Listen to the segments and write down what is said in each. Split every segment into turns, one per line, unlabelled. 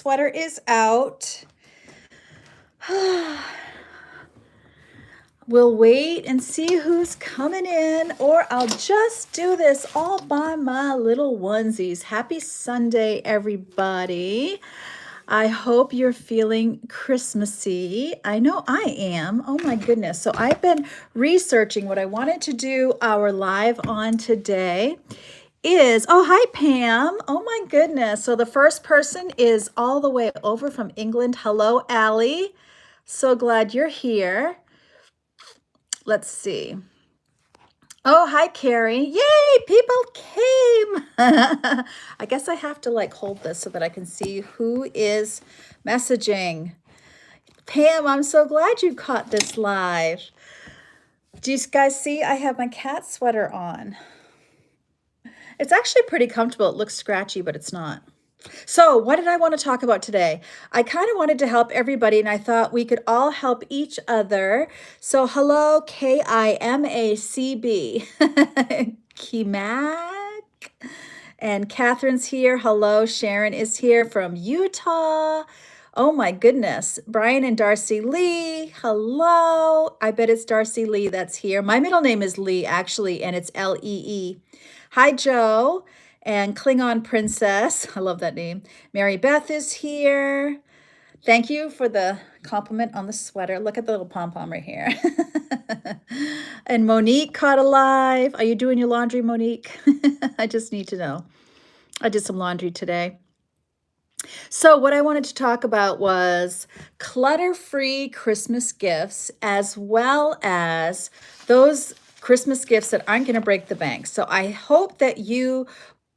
sweater is out. We'll wait and see who's coming in, or I'll just do this all by my little onesies. Happy Sunday, everybody. I hope you're feeling Christmassy. I know I am. Oh my goodness. So I've been researching what I wanted to do our live on today is, oh, hi, Pam. Oh my goodness. So the first person is all the way over from England. Hello, Allie. So glad you're here. Let's see. Oh, hi, Carrie. Yay, people came. I guess I have to like hold this so that I can see who is messaging. Pam, I'm so glad you caught this live. Do you guys see I have my cat sweater on? It's actually pretty comfortable. It looks scratchy, but it's not. So what did I want to talk about today? I kind of wanted to help everybody, and I thought we could all help each other. So hello, KIMACB. Kimac. And Catherine's here. Hello, Sharon is here from Utah. Oh my goodness. Brian and Darcy Lee. Hello. I bet it's Darcy Lee that's here. My middle name is Lee, actually, and it's Lee. Hi, Joe. And Klingon Princess, I love that name. Mary Beth is here. Thank you for the compliment on the sweater. Look at the little pom-pom right here. And Monique caught alive. Are you doing your laundry, Monique? I just need to know. I did some laundry today. So what I wanted to talk about was clutter-free Christmas gifts, as well as those Christmas gifts that aren't going to break the bank. So I hope that you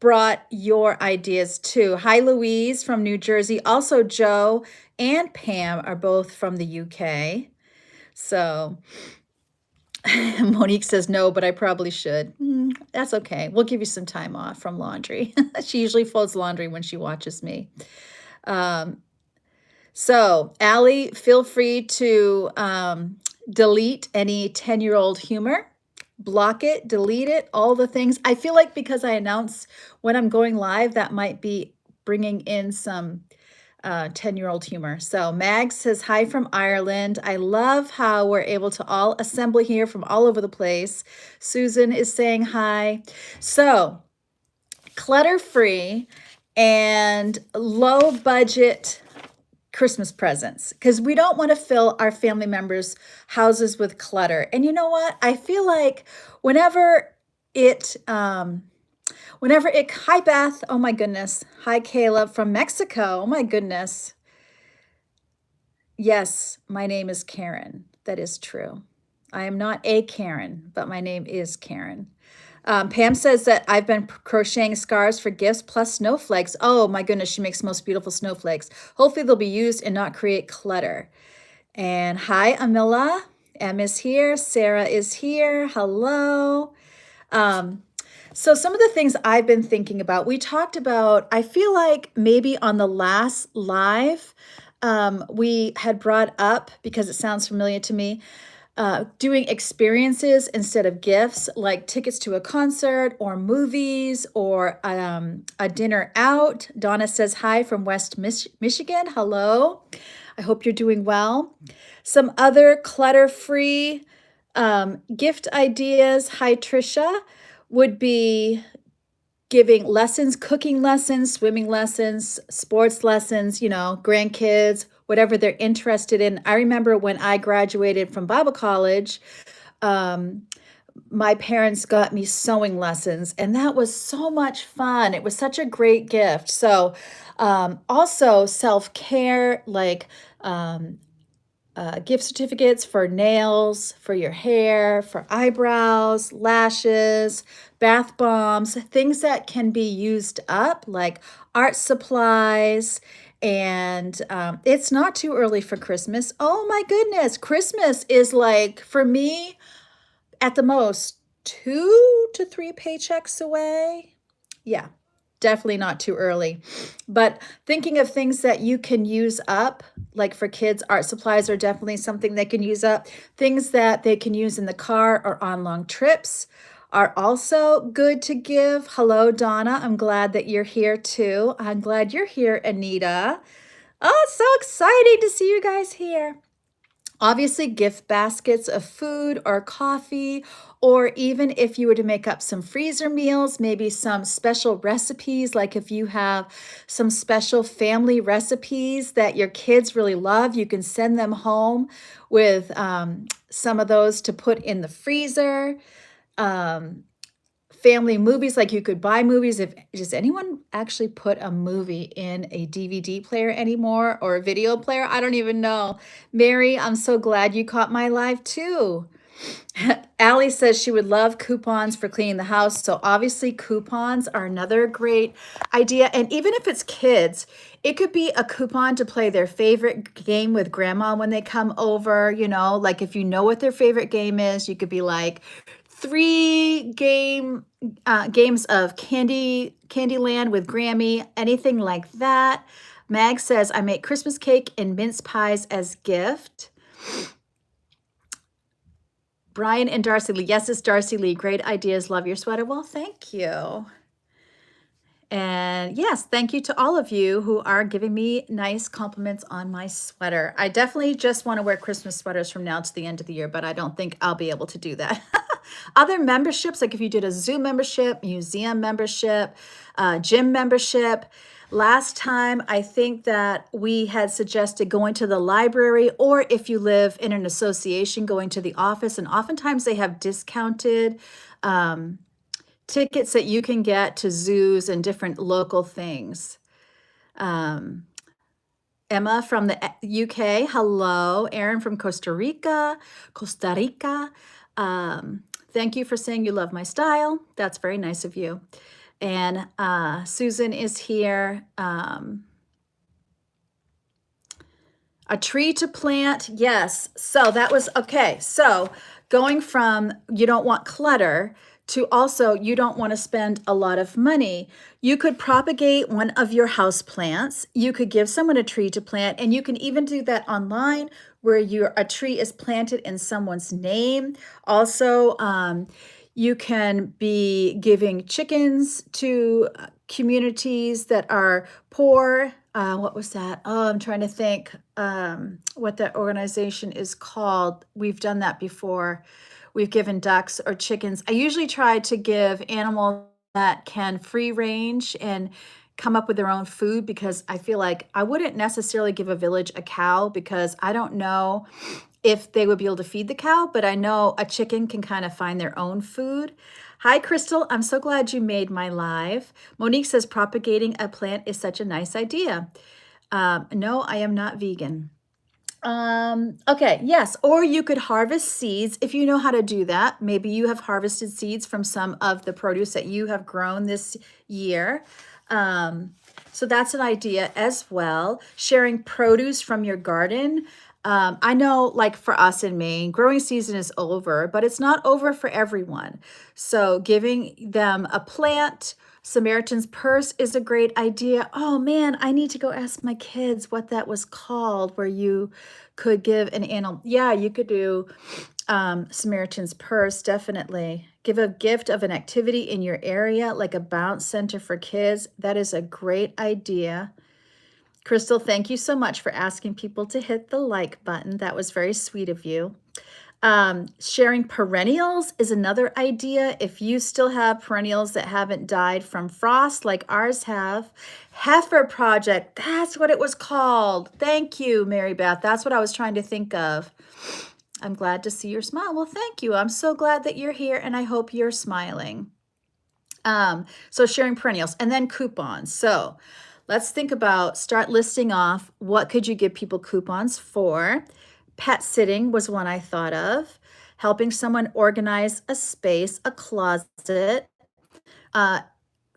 brought your ideas too. Hi, Louise from New Jersey. Also, Joe and Pam are both from the UK. So Monique says no, but I probably should. That's okay. We'll give you some time off from laundry. She usually folds laundry when she watches me. So Allie, feel free to delete any 10-year-old humor. Block it, delete it, all the things. I feel like because I announce when I'm going live, that might be bringing in some 10-year-old humor. So Mag says, hi from Ireland. I love how we're able to all assemble here from all over the place. Susan is saying hi. So clutter-free and low budget Christmas presents, because we don't want to fill our family members' houses with clutter. And you know what? I feel like whenever it, hi Beth, oh my goodness. Hi Caleb from Mexico, oh my goodness. Yes, my name is Karen. That is true. I am not a Karen, but my name is Karen. Pam says that I've been crocheting scarves for gifts plus snowflakes. Oh my goodness, she makes most beautiful snowflakes. Hopefully they'll be used and not create clutter. And hi, Amila. Em is here. Sarah is here. Hello. So some of the things I've been thinking about, we talked about, I feel like maybe on the last live, we had brought up, because it sounds familiar to me, doing experiences instead of gifts, like tickets to a concert or movies or a dinner out. Donna says hi from West Michigan. Hello. I hope you're doing well. Some other clutter-free gift ideas. Hi, Trisha. Would be giving lessons, cooking lessons, swimming lessons, sports lessons, grandkids, whatever they're interested in. I remember when I graduated from Bible college, my parents got me sewing lessons, and that was so much fun. It was such a great gift. So also self-care, like gift certificates for nails, for your hair, for eyebrows, lashes, bath bombs, things that can be used up, like art supplies. And it's not too early for Christmas. Oh my goodness. Christmas is like, for me, at the most 2 to 3 paychecks away. Yeah, definitely not too early. But thinking of things that you can use up, like for kids, art supplies are definitely something they can use up. Things that they can use in the car or on long trips are also good to give. Hello, Donna. I'm glad that you're here too. I'm glad you're here, Anita. Oh, it's so exciting to see you guys here. Obviously, gift baskets of food or coffee, or even if you were to make up some freezer meals, maybe some special recipes, like if you have some special family recipes that your kids really love, you can send them home with some of those to put in the freezer. Um, Family movies, like you could buy movies. If does anyone actually put a movie in a DVD player anymore or a video player? I don't even know. Mary, I'm so glad you caught my live too. Allie says she would love coupons for cleaning the house. So obviously coupons are another great idea. And even if it's kids, it could be a coupon to play their favorite game with grandma when they come over, you know, like if you know what their favorite game is, you could be like games of Candyland with Grammy, anything like that. Mag says, I make Christmas cake and mince pies as gift. Brian and Darcy Lee. Yes, it's Darcy Lee. Great ideas. Love your sweater. Well, thank you. And yes, thank you to all of you who are giving me nice compliments on my sweater. I definitely just want to wear Christmas sweaters from now to the end of the year, but I don't think I'll be able to do that. Other memberships, like if you did a zoo membership, museum membership, gym membership. Last time, I think that we had suggested going to the library, or if you live in an association, going to the office. And oftentimes they have discounted tickets that you can get to zoos and different local things. Emma from the UK, hello. Erin from Costa Rica. Thank you for saying you love my style. That's very nice of you. And Susan is here. A tree to plant, yes. So that was, okay. So going from you don't want clutter to also you don't want to spend a lot of money. You could propagate one of your house plants. You could give someone a tree to plant, and you can even do that online where a tree is planted in someone's name. Also, you can be giving chickens to communities that are poor. What was that? Oh, I'm trying to think what that organization is called. We've done that before. We've given ducks or chickens. I usually try to give animals that can free range and come up with their own food, because I feel like I wouldn't necessarily give a village a cow, because I don't know if they would be able to feed the cow, but I know a chicken can kind of find their own food. Hi, Crystal. I'm so glad you made my live. Monique says propagating a plant is such a nice idea. No, I am not vegan. Okay, yes, or you could harvest seeds if you know how to do that. Maybe you have harvested seeds from some of the produce that you have grown this year. So that's an idea as well. Sharing produce from your garden. I know, like for us in Maine, growing season is over, but it's not over for everyone. So giving them a plant, Samaritan's Purse is a great idea. Oh man, I need to go ask my kids what that was called, where you could give an animal. Yeah, you could do Samaritan's Purse, definitely. Give a gift of an activity in your area, like a bounce center for kids. That is a great idea. Crystal, thank you so much for asking people to hit the like button. That was very sweet of you. Sharing perennials is another idea. If you still have perennials that haven't died from frost like ours have. Heifer Project, that's what it was called. Thank you, Mary Beth. That's what I was trying to think of. I'm glad to see your smile. Well, thank you. I'm so glad that you're here, and I hope you're smiling. So sharing perennials, and then coupons. So let's think about, start listing off what could you give people coupons for. Pet sitting was one I thought of. Helping someone organize a space, a closet.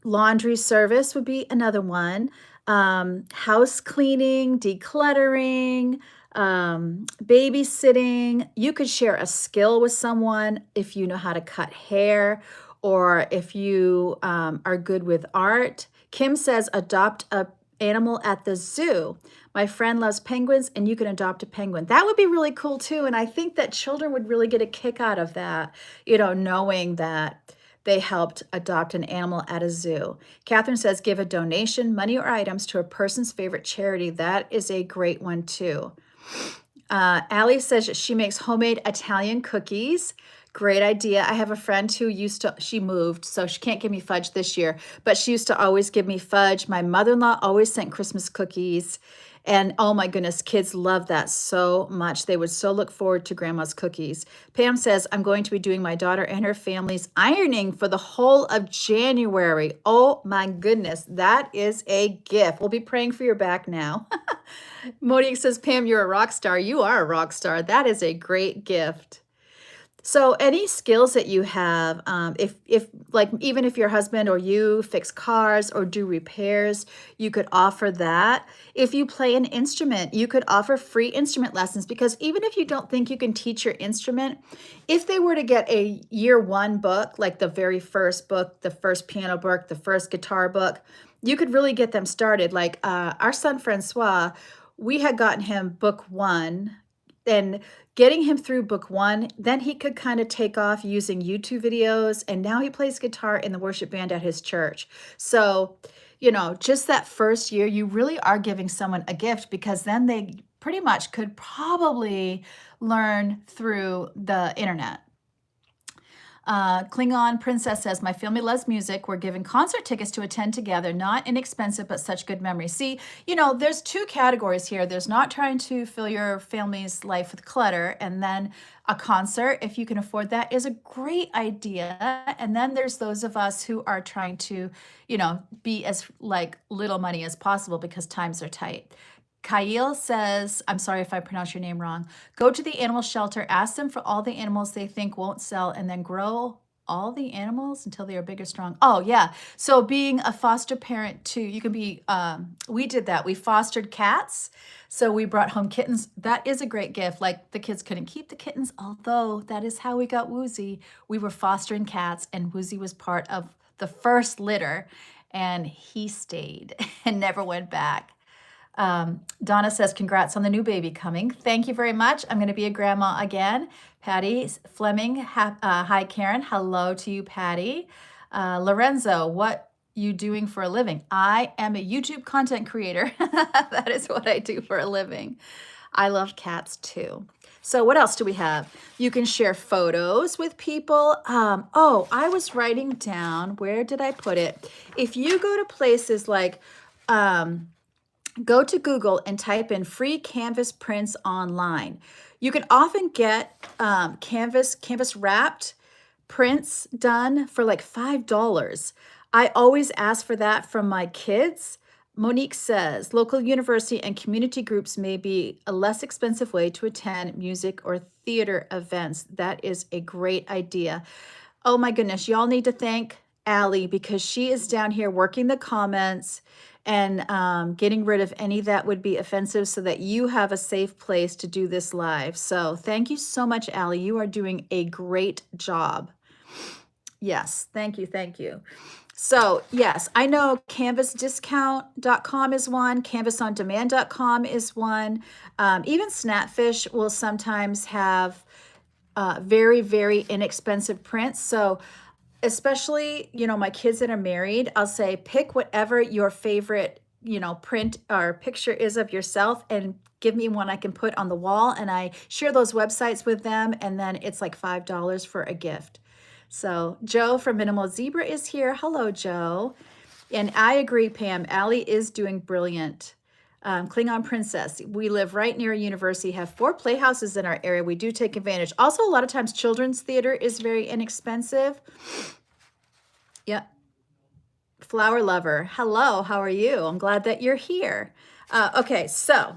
Laundry service would be another one. House cleaning, decluttering, babysitting. You could share a skill with someone if you know how to cut hair, or if you are good with art. Kim says adopt a animal at the zoo. My friend loves penguins, and you can adopt a penguin. That would be really cool too. And I think that children would really get a kick out of that, you know, knowing that they helped adopt an animal at a zoo. Catherine says, give a donation, money or items to a person's favorite charity. That is a great one too. Allie says she makes homemade Italian cookies. Great idea. I have a friend who she moved, so she can't give me fudge this year, but she used to always give me fudge. My mother-in-law always sent Christmas cookies. And oh my goodness, kids love that so much. They would so look forward to grandma's cookies. Pam says, I'm going to be doing my daughter and her family's ironing for the whole of January. Oh my goodness, that is a gift. We'll be praying for your back now. Monique says, Pam, you're a rock star. You are a rock star. That is a great gift. So any skills that you have, if like, even if your husband or you fix cars or do repairs, you could offer that. If you play an instrument, you could offer free instrument lessons, because even if you don't think you can teach your instrument, if they were to get a year one book, like the very first book, the first piano book, the first guitar book, you could really get them started. Like our son Francois, we had gotten him book one, and getting him through book one, then he could kind of take off using YouTube videos. And now he plays guitar in the worship band at his church. So, you know, just that first year, you really are giving someone a gift, because then they pretty much could probably learn through the internet. Klingon Princess says, my family loves music. We're giving concert tickets to attend together. Not inexpensive, but such good memories. See, you know, there's two categories here. There's not trying to fill your family's life with clutter, and then a concert, if you can afford that, is a great idea. And then there's those of us who are trying to, you know, be as like little money as possible because times are tight. Kyle says, I'm sorry if I pronounce your name wrong. Go to the animal shelter, ask them for all the animals they think won't sell, and then grow all the animals until they are big or strong. Oh, yeah. So being a foster parent too, you can be, we did that. We fostered cats. So we brought home kittens. That is a great gift. Like, the kids couldn't keep the kittens, although that is how we got Woozy. We were fostering cats, and Woozy was part of the first litter, and he stayed and never went back. Donna says, congrats on the new baby coming. Thank you very much. I'm going to be a grandma again. Patty Fleming, hi Karen. Hello to you, Patty. Lorenzo, what you doing for a living? I am a YouTube content creator. That is what I do for a living. I love cats too. So what else do we have? You can share photos with people. Oh, I was writing down, where did I put it? If you go to places like, go to Google and type in free canvas prints online. You can often get canvas wrapped prints done for like $5. I always ask for that from my kids. Monique says, local university and community groups may be a less expensive way to attend music or theater events. That is a great idea. Oh my goodness, y'all need to thank Allie, because she is down here working the comments and getting rid of any that would be offensive, so that you have a safe place to do this live. So thank you so much, Allie. You are doing a great job. Yes, thank you, thank you. So yes, I know canvasdiscount.com is one, canvasondemand.com is one. Even Snapfish will sometimes have very, very inexpensive prints. So especially, you know, my kids that are married, I'll say, pick whatever your favorite, you know, print or picture is of yourself, and give me one I can put on the wall. And I share those websites with them, and then it's like $5 for a gift. So Joe from Minimal Zebra is here. Hello, Joe. And I agree, Pam, Allie is doing brilliant. Klingon Princess, we live right near a university, have 4 playhouses in our area. We do take advantage. Also, a lot of times children's theater is very inexpensive. Yep. Flower Lover, hello, how are you? I'm glad that you're here. Okay, so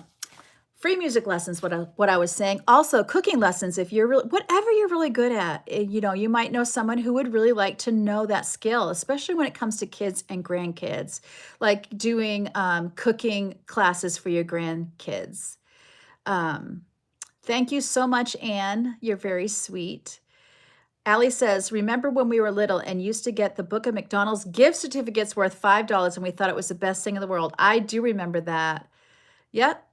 free music lessons, what I was saying. Also, cooking lessons, if you're really, whatever you're really good at. You know, you might know someone who would really like to know that skill, especially when it comes to kids and grandkids, like doing cooking classes for your grandkids. Thank you so much, Anne. You're very sweet. Allie says, remember when we were little and used to get the Book of McDonald's gift certificates worth $5, and we thought it was the best thing in the world? I do remember that. Yep.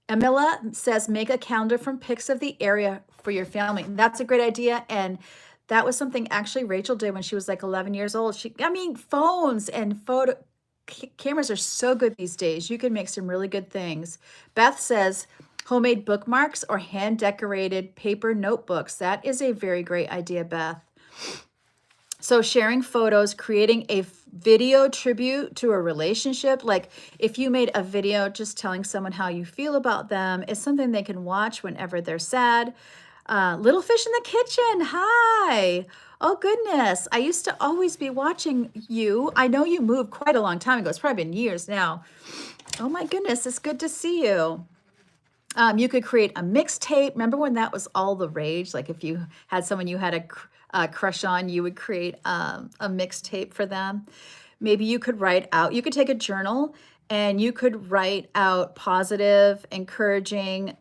Amila says, make a calendar from pics of the area for your family. That's a great idea. And That was something actually Rachel did when she was like 11 years old. Phones and cameras are so good these days. You can make some really good things. Beth says homemade bookmarks or hand decorated paper notebooks. That is a very great idea, Beth. So sharing photos, creating a video tribute to a relationship, like if you made a video just telling someone how you feel about them, is something they can watch whenever they're sad. Little Fish in the Kitchen, hi. Oh goodness, I used to always be watching you. I know you moved quite a long time ago. It's probably been years now. Oh my goodness, it's good to see you. You could create a mixtape. Remember when that was all the rage? Like if you had someone you had a crush on, you would create a mixtape for them. Maybe you could write out, you could take a journal and you could write out positive, encouraging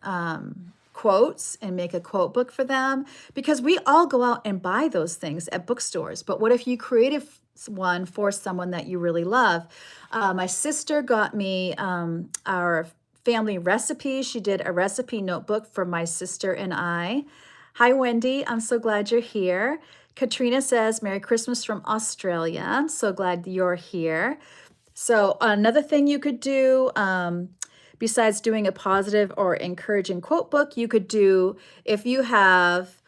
quotes and make a quote book for them, because we all go out and buy those things at bookstores. But what if you created one for someone that you really love? My sister got me our family recipes. She did a recipe notebook for my sister and I. Hi, Wendy. I'm so glad you're here. Katrina says, Merry Christmas from Australia. I'm so glad you're here. So another thing you could do, besides doing a positive or encouraging quote book, you could do, if you have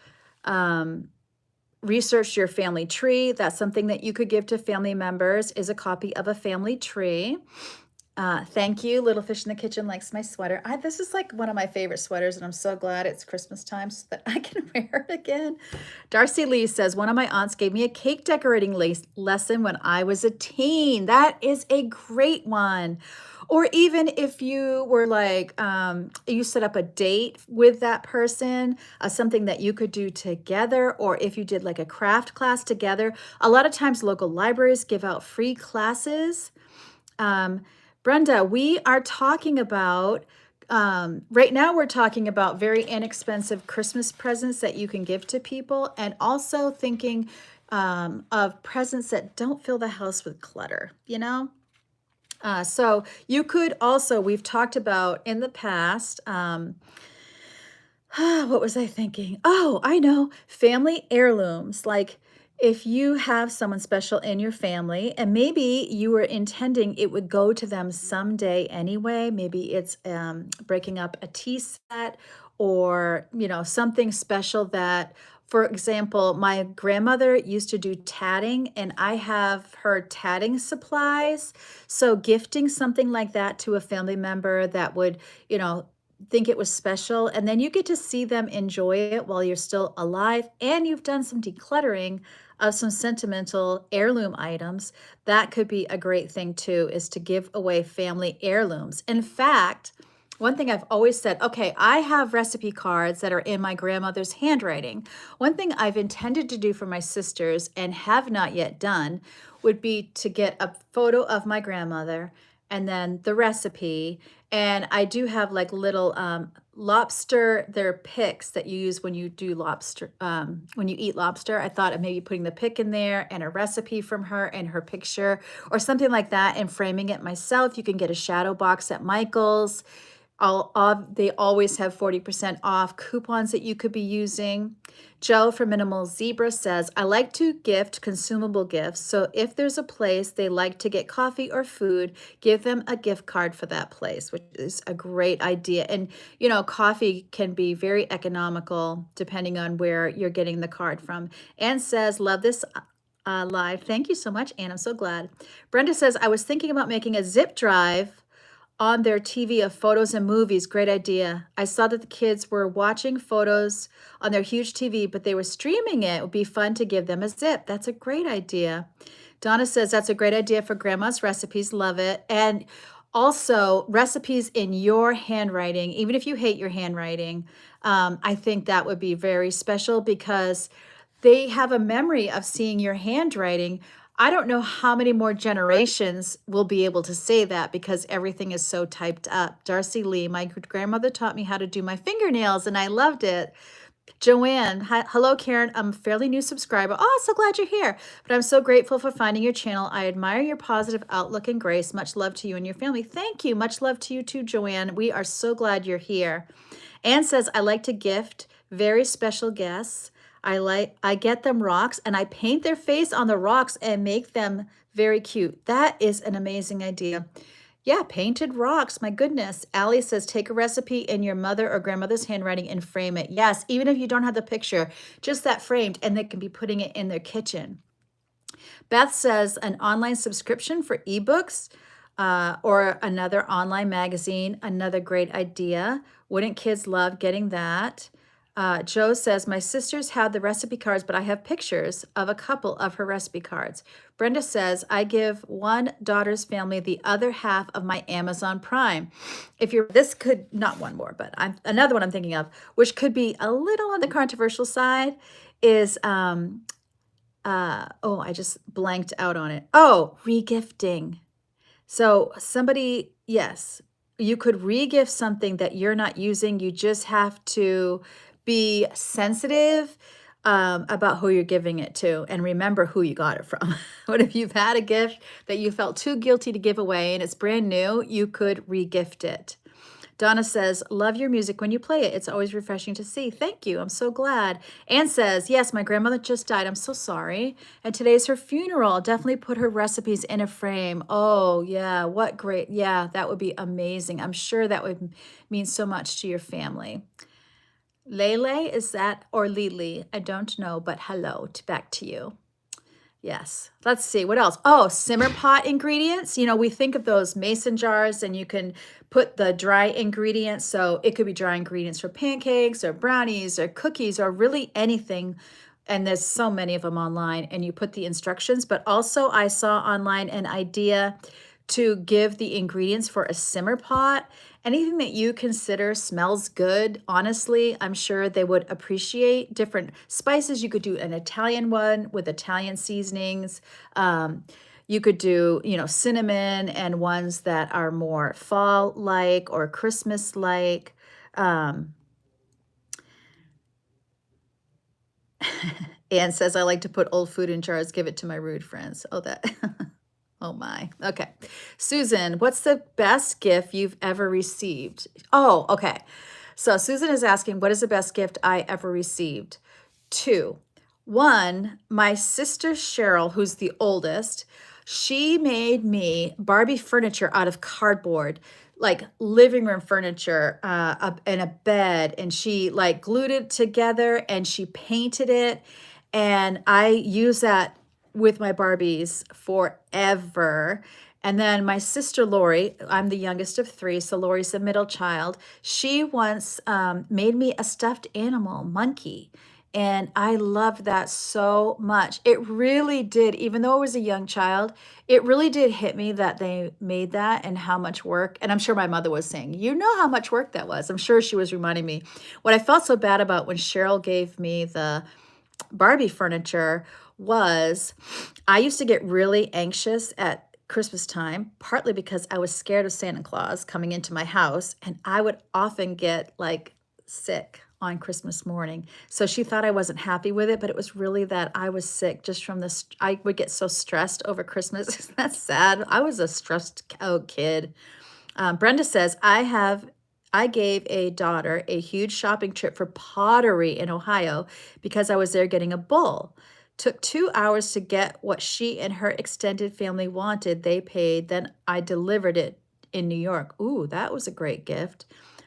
researched your family tree, that's something that you could give to family members, is a copy of a family tree. Thank you. Little Fish in the Kitchen likes my sweater. This is like one of my favorite sweaters, and I'm so glad it's Christmas time so that I can wear it again. Darcy Lee says, one of my aunts gave me a cake decorating lesson when I was a teen. That is a great one. Or even if you were like, you set up a date with that person, something that you could do together, or if you did like a craft class together. A lot of times local libraries give out free classes. Brenda, we are talking about, right now we're talking about very inexpensive Christmas presents that you can give to people, and also thinking of presents that don't fill the house with clutter, you know? So you could also, we've talked about in the past, what was I thinking? Oh, I know, family heirlooms. Like if you have someone special in your family and maybe you were intending it would go to them someday anyway, maybe it's breaking up a tea set, or, you know, something special that, for example, my grandmother used to do tatting and I have her tatting supplies. So gifting something like that to a family member that would, you know, think it was special, and then you get to see them enjoy it while you're still alive, and you've done some decluttering of some sentimental heirloom items. That could be a great thing too, is to give away family heirlooms. In fact, one thing I've always said, okay, I have recipe cards that are in my grandmother's handwriting. One thing I've intended to do for my sisters and have not yet done would be to get a photo of my grandmother and then the recipe. And I do have like little lobster, they're picks that you use when you do lobster, when you eat lobster. I thought of maybe putting the pick in there and a recipe from her and her picture or something like that, and framing it myself. You can get a shadow box at Michael's. They always have 40% off coupons that you could be using. Joe from Minimal Zebra says, I like to gift consumable gifts. So if there's a place they like to get coffee or food, give them a gift card for that place, which is a great idea. And, you know, coffee can be very economical depending on where you're getting the card from. Anne says, love this live. Thank you so much, Anne. I'm so glad. Brenda says, I was thinking about making a zip drive on their TV of photos and movies. Great idea. I saw that the kids were watching photos on their huge TV, but they were streaming it. It would be fun to give them a zip. That's a great idea. Donna says that's a great idea for grandma's recipes. Love it. And also recipes in your handwriting, even if you hate your handwriting, I think that would be very special because they have a memory of seeing your handwriting. I don't know how many more generations will be able to say that because everything is so typed up. Darcy Lee, my grandmother taught me how to do my fingernails and I loved it. Joanne, hi, hello Karen, I'm a fairly new subscriber. Oh, so glad you're here. But I'm so grateful for finding your channel. I admire your positive outlook and grace. Much love to you and your family. Thank you. Much love to you too, Joanne. We are so glad you're here. Anne says, I like to gift very special guests. I get them rocks and I paint their face on the rocks and make them very cute. That is an amazing idea. Yeah, painted rocks. My goodness. Allie says, take a recipe in your mother or grandmother's handwriting and frame it. Yes, even if you don't have the picture, just that framed, and they can be putting it in their kitchen. Beth says, an online subscription for ebooks or another online magazine. Another great idea. Wouldn't kids love getting that? Joe says, my sisters have the recipe cards, but I have pictures of a couple of her recipe cards. Brenda says, I give one daughter's family the other half of my Amazon Prime. If you're, this could, not one more, but another one I'm thinking of, which could be a little on the controversial side, is, oh, I just blanked out on it. Oh, regifting. So somebody, yes, you could regift something that you're not using. You just have to be sensitive about who you're giving it to and remember who you got it from. What if you've had a gift that you felt too guilty to give away and it's brand new, you could regift it. Donna says, love your music when you play it. It's always refreshing to see. Thank you. I'm so glad. Anne says, yes, my grandmother just died. I'm so sorry. And today's her funeral. Definitely put her recipes in a frame. Oh, yeah. What great. Yeah, that would be amazing. I'm sure that would mean so much to your family. Lele, is that, or Lili? I don't know, but hello, back to you. Yes. Let's see what else. Oh, simmer pot ingredients. You know, we think of those mason jars and you can put the dry ingredients. So it could be dry ingredients for pancakes or brownies or cookies or really anything. And there's so many of them online, and you put the instructions. But also I saw online an idea to give the ingredients for a simmer pot. Anything that you consider smells good, honestly, I'm sure they would appreciate. Different spices. You could do an Italian one with Italian seasonings. You could do, you know, cinnamon and ones that are more fall-like or Christmas-like. Anne says, I like to put old food in jars, give it to my rude friends. Oh, that... Oh my. Okay. Susan, what's the best gift you've ever received? Oh, okay. So Susan is asking, what is the best gift I ever received? Two. One, my sister Cheryl, who's the oldest, she made me Barbie furniture out of cardboard, like living room furniture, and a bed, and she like glued it together and she painted it. And I use that with my Barbies forever. And then my sister Lori, I'm the youngest of three, so Lori's the middle child. She once made me a stuffed animal monkey. And I loved that so much. It really did, even though I was a young child, it really did hit me that they made that and how much work. And I'm sure my mother was saying, you know how much work that was. I'm sure she was reminding me. What I felt so bad about when Cheryl gave me the Barbie furniture was I used to get really anxious at Christmas time, partly because I was scared of Santa Claus coming into my house, and I would often get like sick on Christmas morning. So she thought I wasn't happy with it, but it was really that I was sick just from this. I would get so stressed over Christmas. Isn't that sad? I was a stressed out kid. Brenda says, I gave a daughter a huge shopping trip for pottery in Ohio because I was there getting a bull. Took 2 hours to get what she and her extended family wanted. They paid, then I delivered it in New York. Ooh, that was a great gift.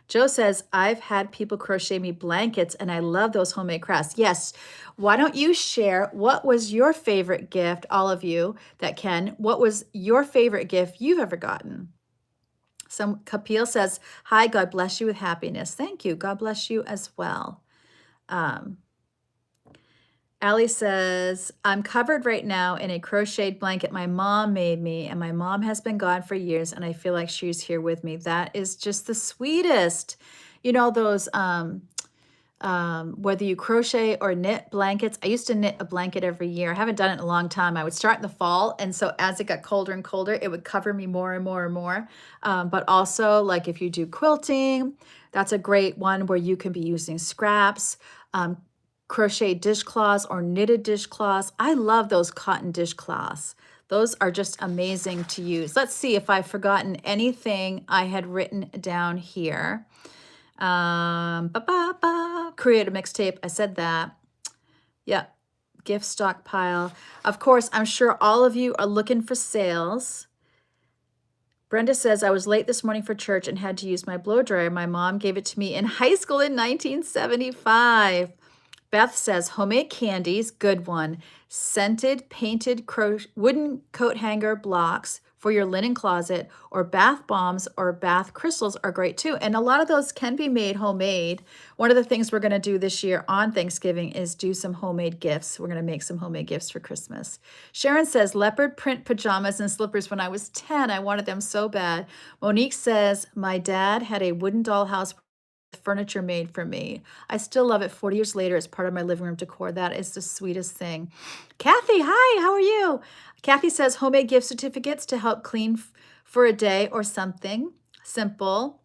Joe says, I've had people crochet me blankets and I love those homemade crafts. Yes. Why don't you share what was your favorite gift, all of you that can, what was your favorite gift you've ever gotten? Some Kapil says, hi, God bless you with happiness. Thank you. God bless you as well. Allie says, I'm covered right now in a crocheted blanket my mom made me, and my mom has been gone for years, and I feel like she's here with me. That is just the sweetest. You know, those, whether you crochet or knit blankets. I used to knit a blanket every year. I haven't done it in a long time. I would start in the fall, and so as it got colder and colder, it would cover me more and more and more. But also, like if you do quilting, that's a great one where you can be using scraps. Crochet dishcloths or knitted dishcloths. I love those cotton dishcloths. Those are just amazing to use. Let's see if I've forgotten anything I had written down here. Create a mixtape. I said that. Yep. Gift stockpile. Of course, I'm sure all of you are looking for sales. Brenda says, I was late this morning for church and had to use my blow dryer. My mom gave it to me in high school in 1975. Beth says, homemade candies, good one. Scented, painted wooden coat hanger blocks for your linen closet, or bath bombs or bath crystals are great too. And a lot of those can be made homemade. One of the things we're going to do this year on Thanksgiving is do some homemade gifts. We're going to make some homemade gifts for Christmas. Sharon says, leopard print pajamas and slippers when I was 10. I wanted them so bad. Monique says, my dad had a wooden dollhouse furniture made for me. I still love it 40 years later as part of my living room decor. That is the sweetest thing. Kathy, hi, how are you? Kathy says homemade gift certificates to help clean for a day or something simple.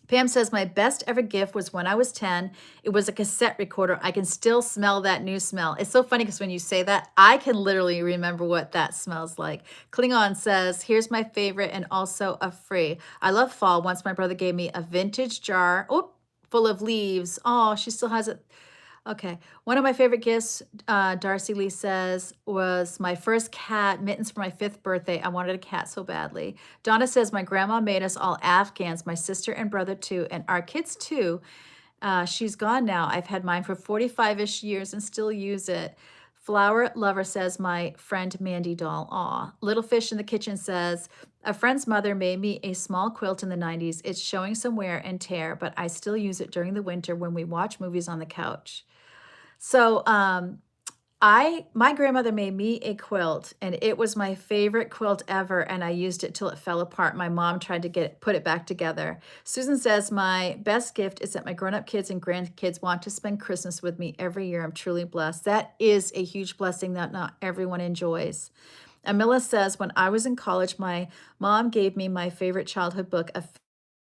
Pam says my best ever gift was when I was 10. It was a cassette recorder. I can still smell that new smell. It's so funny because when you say that, I can literally remember what that smells like. Klingon says, here's my favorite and also a free. I love fall. Once my brother gave me a vintage jar, full of leaves. Oh, she still has it. Okay. One of my favorite gifts, Darcy Lee says, was my first cat, mittens for my 5th birthday. I wanted a cat so badly. Donna says, my grandma made us all Afghans, my sister and brother too, and our kids too. She's gone now. I've had mine for 45-ish years and still use it. Flower Lover says, my friend Mandy doll. Aw. Little Fish in the Kitchen says, a friend's mother made me a small quilt in the 90s. It's showing some wear and tear, but I still use it during the winter when we watch movies on the couch. So my grandmother made me a quilt and it was my favorite quilt ever. And I used it till it fell apart. My mom tried to put it back together. Susan says, my best gift is that my grown-up kids and grandkids want to spend Christmas with me every year. I'm truly blessed. That is a huge blessing that not everyone enjoys. Amila says, when I was in college, my mom gave me my favorite childhood book, a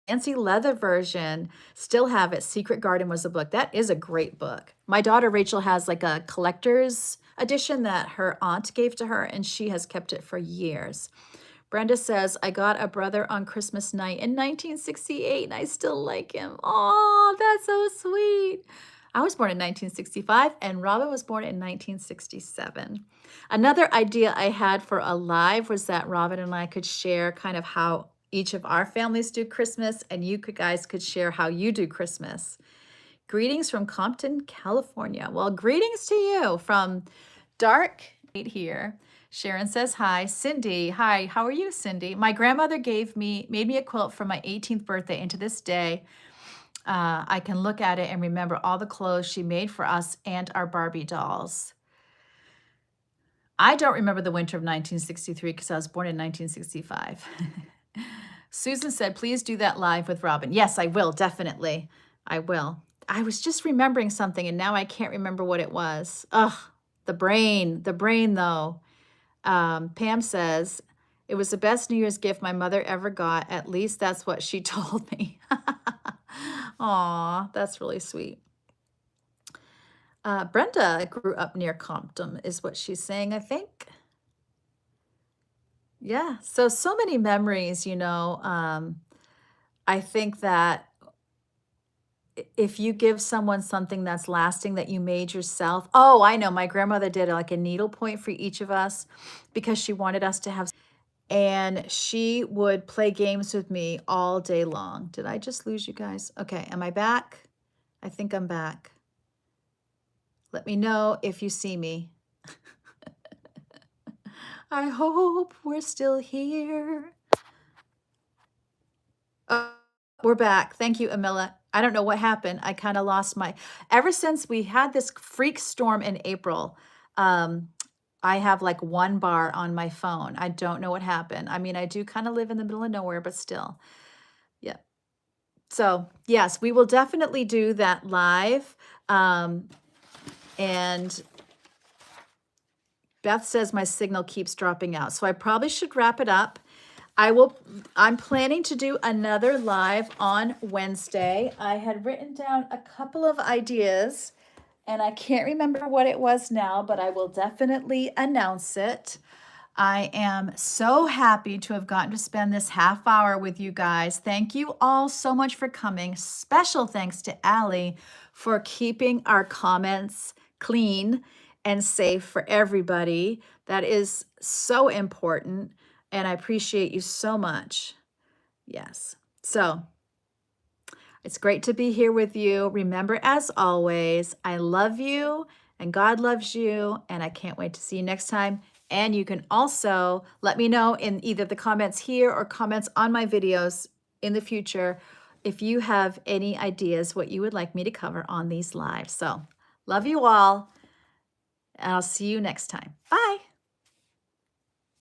fancy leather version. Still have it. Secret Garden was the book. That is a great book. My daughter Rachel has like a collector's edition that her aunt gave to her, and she has kept it for years. Brenda says, I got a brother on Christmas night in 1968, and I still like him. Oh, that's so sweet. I was born in 1965, and Robin was born in 1967. Another idea I had for a live was that Robin and I could share kind of how each of our families do Christmas, and you guys could share how you do Christmas. Greetings from Compton, California. Well, greetings to you from dark here. Sharon says hi. Cindy, hi. How are you, Cindy? My grandmother made me a quilt for my 18th birthday, and to this day, I can look at it and remember all the clothes she made for us and our Barbie dolls. I don't remember the winter of 1963 because I was born in 1965. Susan said, please do that live with Robin. Yes, I will, definitely. I will. I was just remembering something and now I can't remember what it was. Ugh, the brain though. Pam says, it was the best New Year's gift my mother ever got. At least that's what she told me. Aw, that's really sweet. Brenda grew up near Compton is what she's saying, I think. Yeah, so many memories, you know. I think that if you give someone something that's lasting that you made yourself. Oh, I know. My grandmother did like a needlepoint for each of us because she wanted us to have, and she would play games with me all day long. Did I just lose you guys? Okay, am I back? I think I'm back. Let me know if you see me. I hope we're still here. Oh, we're back. Thank you, Amila. I don't know what happened. I kind of lost ever since we had this freak storm in April, I have like 1 bar on my phone. I don't know what happened. I mean, I do kind of live in the middle of nowhere, but still. Yeah. So yes, we will definitely do that live. And Beth says my signal keeps dropping out. So I probably should wrap it up. I'm planning to do another live on Wednesday. I had written down a couple of ideas and I can't remember what it was now, but I will definitely announce it. I am so happy to have gotten to spend this half hour with you guys. Thank you all so much for coming. Special thanks to Allie for keeping our comments clean and safe for everybody. That is so important, and I appreciate you so much. Yes. So it's great to be here with you. Remember, as always, I love you and God loves you, and I can't wait to see you next time. And you can also let me know in either the comments here or comments on my videos in the future if you have any ideas what you would like me to cover on these lives. So love you all, and I'll see you next time. Bye.